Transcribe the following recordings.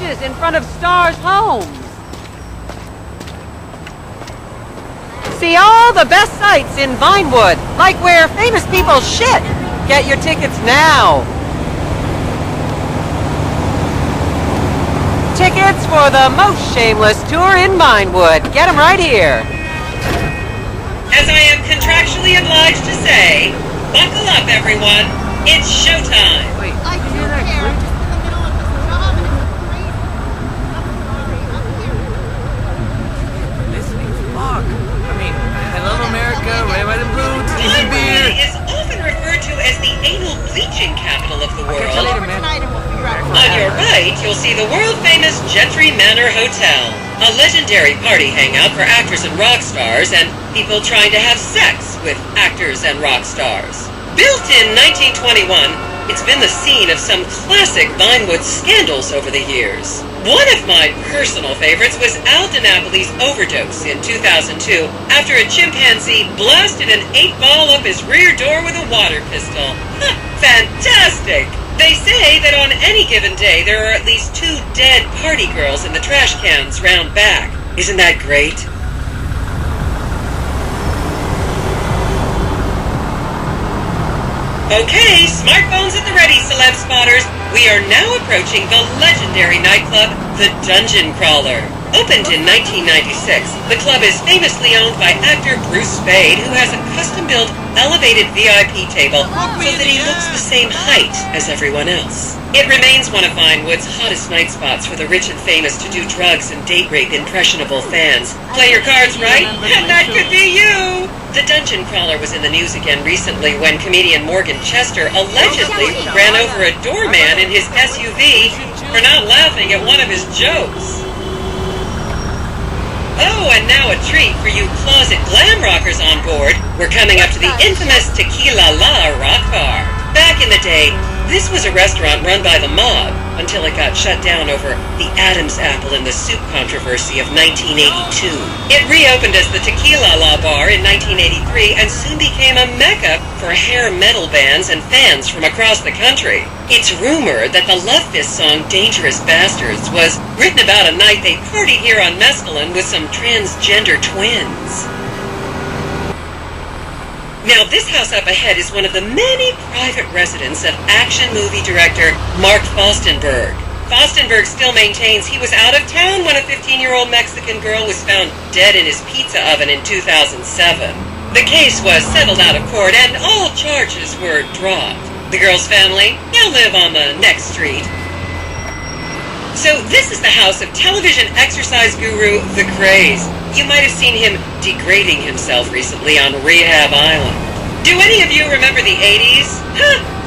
benches in front of Stars Homes. See all the best sights in Vinewood, like where famous people shit. Get your tickets now. Tickets for the most shameless tour in Vinewood. Get them right here. As I am contractually obliged to say, buckle up, everyone. It's showtime. Wait, I do care. Just in the middle of this job and it's crazy. I'm sorry. I'm here. This means fuck. I mean, hello America, Red, White, and Blue, tasty beer. Vinewood is often referred to as the anal bleaching capital of the world. Catch you later, Over man. tonight and we'll figure out. On your right, you'll see the world-famous Gentry Manor Hotel, a legendary party hangout for actors and rock stars and people trying to have sex with actors and rock stars. Built in 1921, it's been the scene of some classic Vinewood scandals over the years. One of my personal favorites was Al DiNapoli's overdose in 2002 after a chimpanzee blasted an 8-ball up his rear door with a water pistol. Fantastic! They say that on any given day there are at least 2 dead party girls in the trash cans round back. Isn't that great? Okay, smartphones at the ready, celeb spotters. We are now approaching the legendary nightclub, the Dungeon Crawler. Opened in 1996, the club is famously owned by actor Bruce Spade, who has a custom-built elevated VIP table so that he looks the same height as everyone else. It remains one of Vinewood's hottest night spots for the rich and famous to do drugs and date rape impressionable fans. Play your cards right, and that could be you! The Dungeon Crawler was in the news again recently when comedian Morgan Chester allegedly ran over a doorman in his SUV for not laughing at one of his jokes. Oh, and now a treat for you closet glam rockers on board. We're coming up to the infamous Tequila La Rock Bar. Back in the day, this was a restaurant run by the mob until it got shut down over the Adam's apple in the soup controversy of 1982. It reopened as the Tequila La Bar in 1983 and soon became a mecca for hair metal bands and fans from across the country. It's rumored that the Love Fist song Dangerous Bastards was written about a night they partied here on Mescaline with some transgender twins. Now, this house up ahead is one of the many private residences of action movie director Mark Fostenberg. Fostenberg still maintains he was out of town when a 15-year-old Mexican girl was found dead in his pizza oven in 2007. The case was settled out of court and all charges were dropped. The girl's family now live on the next street. So this is the house of television exercise guru The Craze. You might have seen him degrading himself recently on Rehab Island. Do any of you remember the 80s?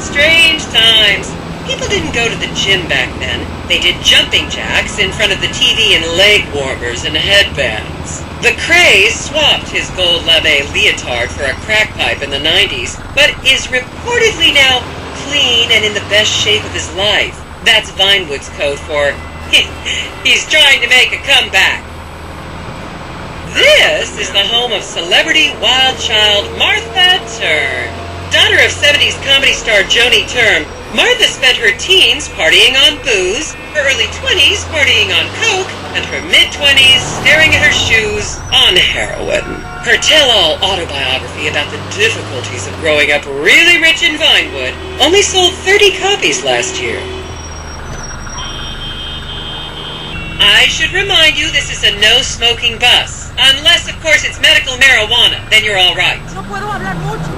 Strange times. People didn't go to the gym back then. They did jumping jacks in front of the TV and leg warmers and headbands. The Craze swapped his gold lame leotard for a crack pipe in the 90s, but is reportedly now clean and in the best shape of his life. That's Vinewood's code for he's trying to make a comeback. This is the home of celebrity wild child Martha Turn. Daughter of 70s comedy star Joni Term, Martha spent her teens partying on booze, her early 20s partying on coke, and her mid-20s staring at her shoes on heroin. Her tell-all autobiography about the difficulties of growing up really rich in Vinewood only sold 30 copies last year. I should remind you this is a no-smoking bus. Unless, of course, it's medical marijuana, then you're all right. No puedo hablar mucho.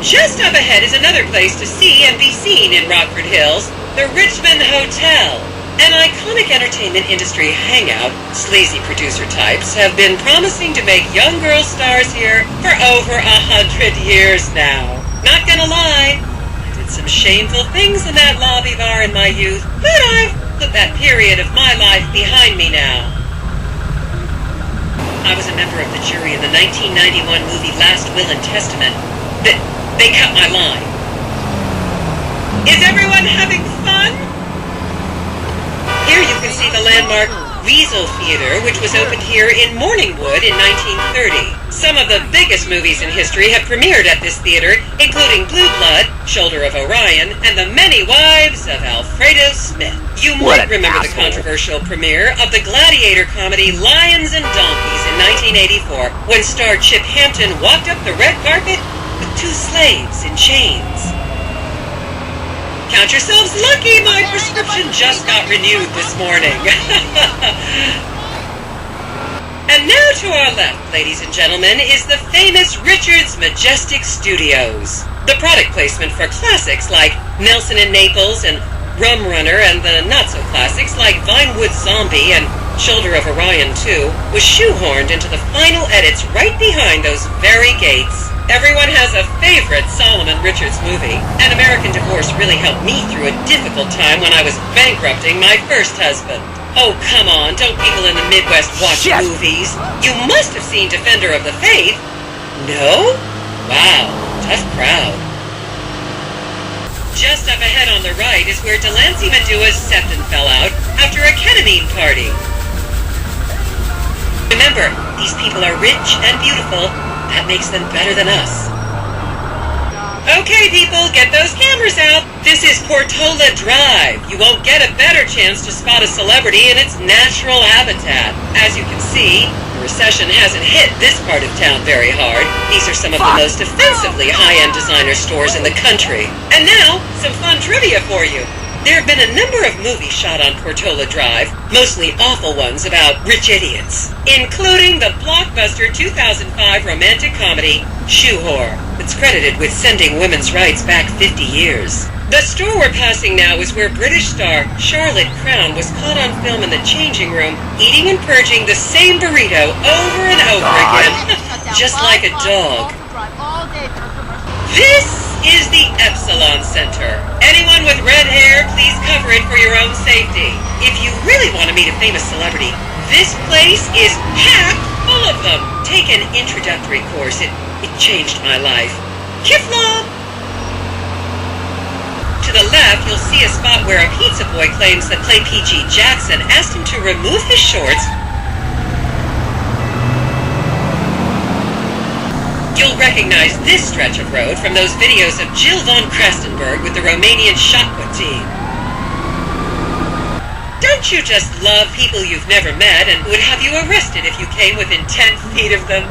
Just up ahead is another place to see and be seen in Rockford Hills, the Richmond Hotel. An iconic entertainment industry hangout, sleazy producer types have been promising to make young girl stars here for over 100 years now. Not gonna lie, I did some shameful things in that lobby bar in my youth, but I've put that period of my life behind me now. I was a member of the jury in the 1991 movie Last Will and Testament. They cut my line. Is everyone having fun? Here you can see the landmark Weasel Theater, which was opened here in Morningwood in 1930. Some of the biggest movies in history have premiered at this theater, including Blue Blood, Shoulder of Orion, and The Many Wives of Alfredo Smith. You might remember the controversial premiere of the gladiator comedy Lions and Donkeys in 1984, when star Chip Hampton walked up the red carpet with two slaves in chains. Count yourselves lucky, my prescription just got renewed this morning. And now to our left, ladies and gentlemen, is the famous Richards Majestic Studios. The product placement for classics like Nelson and Naples and Rum Runner, and the not-so-classics like Vinewood Zombie and Shoulder of Orion 2 was shoehorned into the final edits right behind those very gates. Everyone has a favorite Solomon Richards movie, and American Divorce really helped me through a difficult time when I was bankrupting my first husband. Oh, come on, don't people in the Midwest watch movies? You must have seen Defender of the Faith. No? Wow, tough crowd. Just up ahead on the right is where Delancey Medua's septon fell out after a ketamine party. Remember, these people are rich and beautiful. That makes them better than us. Okay, people, get those cameras out. This is Portola Drive. You won't get a better chance to spot a celebrity in its natural habitat. As you can see, the recession hasn't hit this part of town very hard. These are some of the most offensively high-end designer stores in the country. And now, some fun trivia for you. There have been a number of movies shot on Portola Drive, mostly awful ones about rich idiots, including the blockbuster 2005 romantic comedy, Shoe Whore, that's credited with sending women's rights back 50 years. The store we're passing now is where British star Charlotte Crown was caught on film in the changing room, eating and purging the same burrito over and over again, just like a dog. This is the Epsilon Center. Anyone with red hair, please cover it for your own safety. If you really want to meet a famous celebrity, this place is packed full of them. Take an introductory course. It changed my life. Kifla! To the left, you'll see a spot where a pizza boy claims that Play P.G. Jackson asked him to remove his shorts. You'll recognize this stretch of road from those videos of Jill von Krastenberg with the Romanian Shotput team. Don't you just love people you've never met and would have you arrested if you came within 10 feet of them?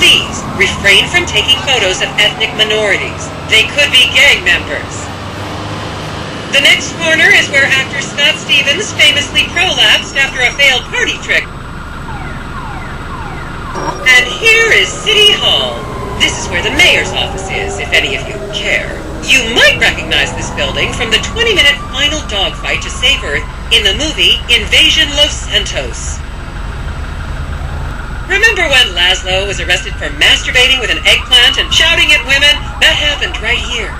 Please refrain from taking photos of ethnic minorities. They could be gang members. The next corner is where actor Scott Stevens famously prolapsed after a failed party trick. And here is City Hall. This is where the mayor's office is, if any of you care. You might recognize this building from the 20-minute final dogfight to save Earth in the movie Invasion Los Santos. Remember when Laszlo was arrested for masturbating with an eggplant and shouting at women? That happened right here.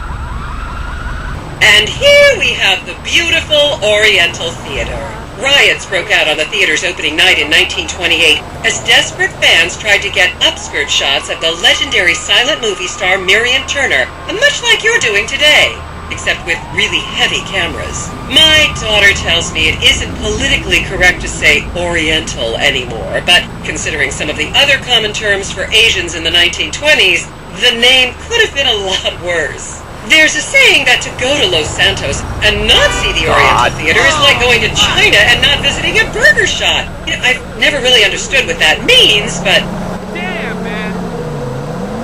And here we have the beautiful Oriental Theater. Riots broke out on the theater's opening night in 1928 as desperate fans tried to get upskirt shots of the legendary silent movie star Miriam Turner, much like you're doing today, except with really heavy cameras. My daughter tells me it isn't politically correct to say Oriental anymore, but considering some of the other common terms for Asians in the 1920s, the name could have been a lot worse. There's a saying that to go to Los Santos and not see the Oriental Theater is like going to China and not visiting a burger shop. You know, I've never really understood what that means, but... Damn, man.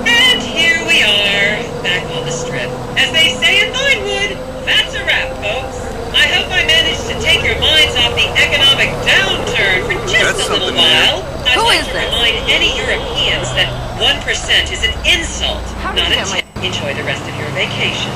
And here we are, back on the strip. As they say in Vinewood, that's a wrap, folks. I hope I managed to take your minds off the economic downturn for just a little while. I'd like to remind any Europeans that 1% is an insult, not a tip. Enjoy the rest of your vacation.